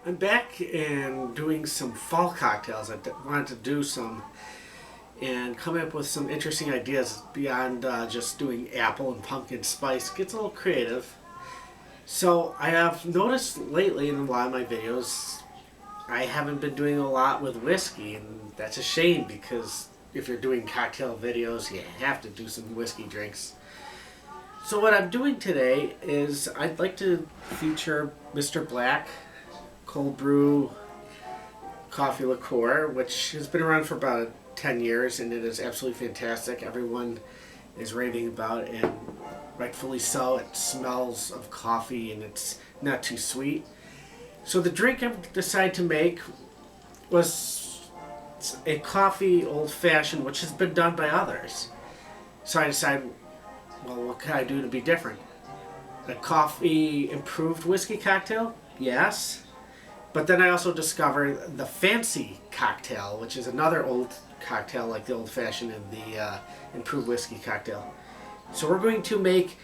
I'm back and doing some fall cocktails. I wanted to do some and come up with some interesting ideas beyond just doing apple and pumpkin spice. Gets a little creative. So I have noticed lately in a lot of my videos, I haven't been doing a lot with whiskey, and that's a shame because if you're doing cocktail videos, you have to do some whiskey drinks. So what I'm doing today is I'd like to feature Mr. Black cold brew coffee liqueur, which has been around for about 10 years, and it is absolutely fantastic. Everyone is raving about it, and rightfully so. It smells of coffee and it's not too sweet. So the drink I decided to make was a coffee old-fashioned, which has been done by others. So I decided, well, what can I do to be different? A coffee improved whiskey cocktail? Yes. But then I also discovered the fancy cocktail, which is another old cocktail like the old-fashioned and the improved whiskey cocktail. So we're going to make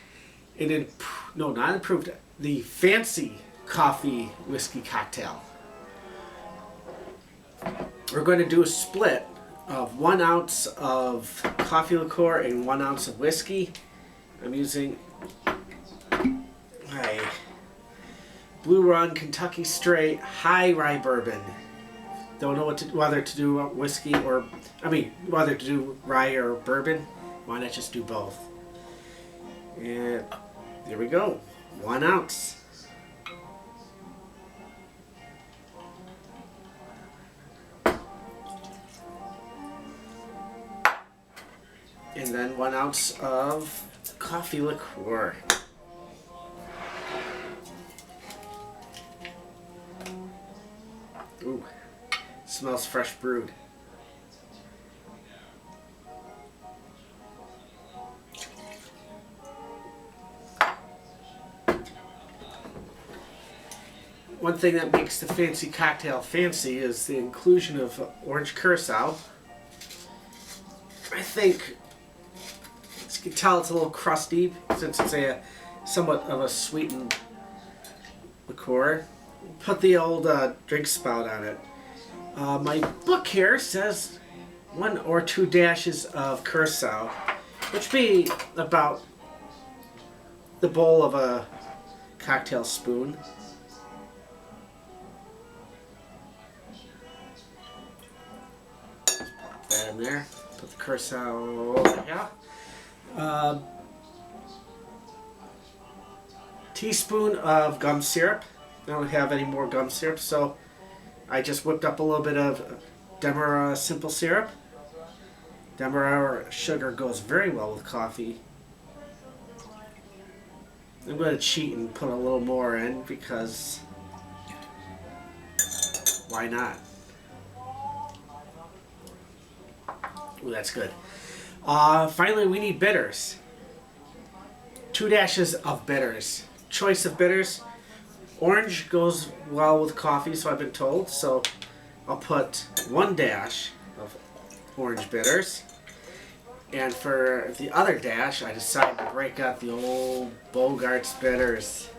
the fancy coffee whiskey cocktail. We're going to do a split of 1 ounce of coffee liqueur and 1 ounce of whiskey. I'm using my Blue Run Kentucky Straight High Rye Bourbon. Don't know whether to do whiskey or, whether to do rye or bourbon. Why not just do both? And there we go, 1 ounce. And then 1 ounce of coffee liqueur. Ooh, smells fresh brewed. One thing that makes the fancy cocktail fancy is the inclusion of orange curacao. I think, as you can tell, it's a little crusty since it's a somewhat of a sweetened liqueur. Put the old drink spout on it. My book here says 1 or 2 dashes of curacao, which be about the bowl of a cocktail spoon. Pop that in there. Put the curacao over here. Teaspoon of gum syrup. I don't have any more gum syrup, so I just whipped up a little bit of Demerara simple syrup. Demerara sugar goes very well with coffee. I'm going to cheat and put a little more in because why not? Ooh, that's good. Finally, we need bitters. 2 dashes of bitters. Choice of bitters. Orange goes well with coffee, so I've been told. So I'll put 1 dash of orange bitters. And for the other dash, I decided to break out the old Bogart's bitters.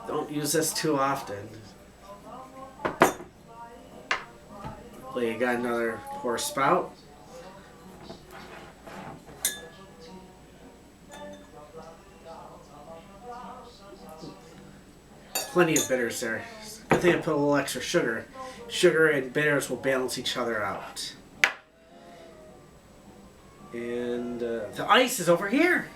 Don't use this too often. Well, you got another pour spout. Plenty of bitters there. Good thing I put a little extra sugar. Sugar and bitters will balance each other out. And the ice is over here.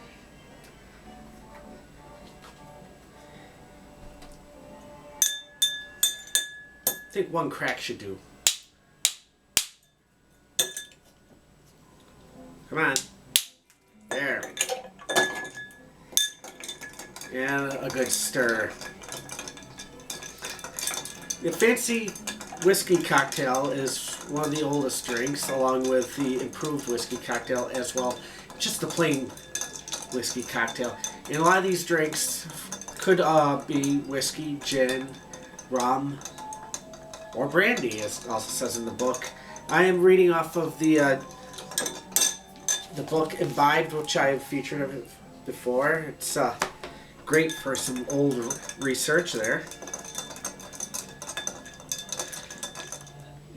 I think 1 crack should do. Come on. There we go. And a good stir. The fancy whiskey cocktail is one of the oldest drinks, along with the improved whiskey cocktail as well. Just the plain whiskey cocktail. And a lot of these drinks could be whiskey, gin, rum, or brandy, as it also says in the book. I am reading off of the book Imbibed, which I have featured before. It's great for some old research there.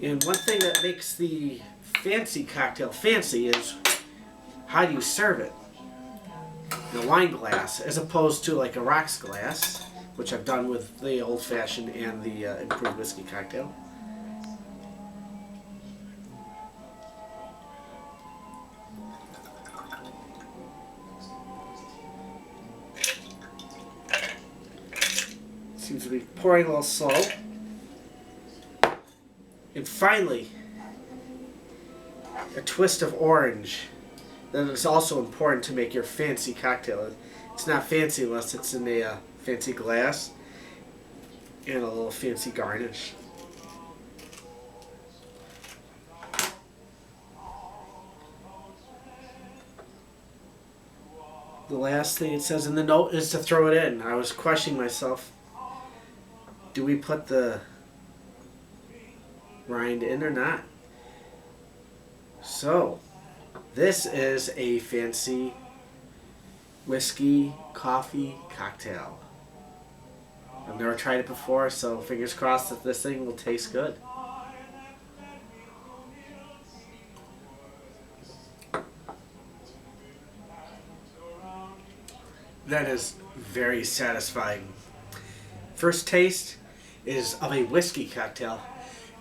And one thing that makes the fancy cocktail fancy is how do you serve it? In a wine glass, as opposed to like a rocks glass, which I've done with the old fashioned and the improved whiskey cocktail. Seems to be pouring a little slow. And finally, a twist of orange. That is also important to make your fancy cocktail. It's not fancy unless it's in a fancy glass and a little fancy garnish. The last thing it says in the note is to throw it in. I was questioning myself, do we put the rind in or not? So, this is a fancy whiskey coffee cocktail. I've never tried it before, so fingers crossed that this thing will taste good. That is very satisfying. First taste is of a whiskey cocktail,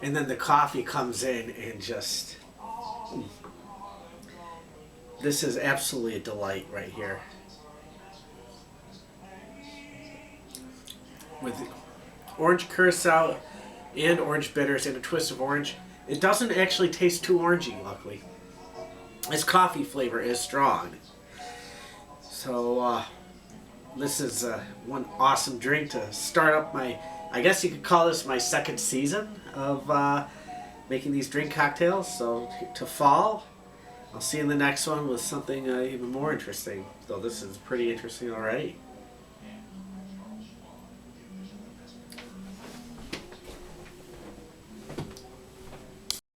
and then the coffee comes in and just... This is absolutely a delight right here. With orange curacao and orange bitters and a twist of orange, it doesn't actually taste too orangey, luckily. Its coffee flavor is strong. So, this is one awesome drink to start up my, I guess you could call this my second season of making these drink cocktails. So, to fall. I'll see you in the next one with something even more interesting, though this is pretty interesting already.